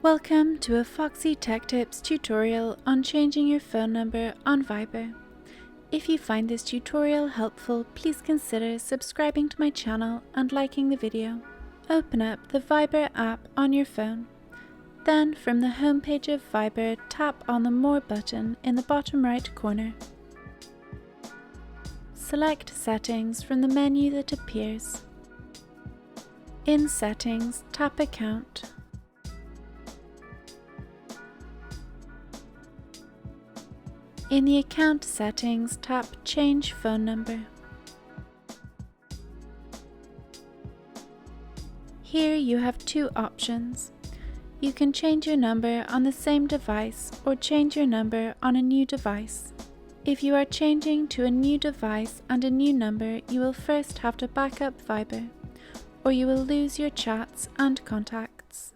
Welcome to a Foxy Tech Tips tutorial on changing your phone number on Viber. If you find this tutorial helpful, please consider subscribing to my channel and liking the video. Open up the Viber app on your phone. Then from the homepage of Viber, tap on the More button in the bottom right corner. Select Settings from the menu that appears. In Settings, tap Account. In the account settings, tap Change Phone Number. Here you have two options. You can change your number on the same device or change your number on a new device. If you are changing to a new device and a new number, you will first have to back up Viber, or you will lose your chats and contacts.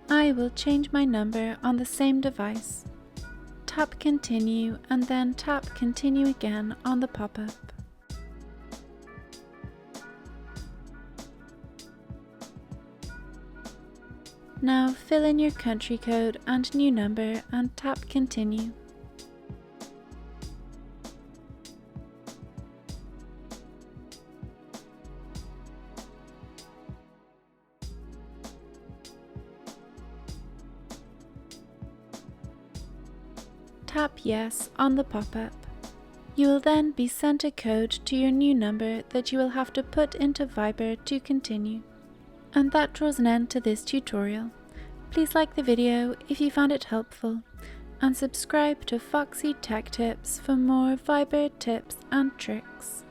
I will change my number on the same device. Tap Continue and then tap Continue again on the pop-up. Now fill in your country code and new number and tap Continue. Tap Yes on the pop-up. You will then be sent a code to your new number that you will have to put into Viber to continue. And that draws an end to this tutorial. Please like the video if you found it helpful, and subscribe to Foxy Tech Tips for more Viber tips and tricks.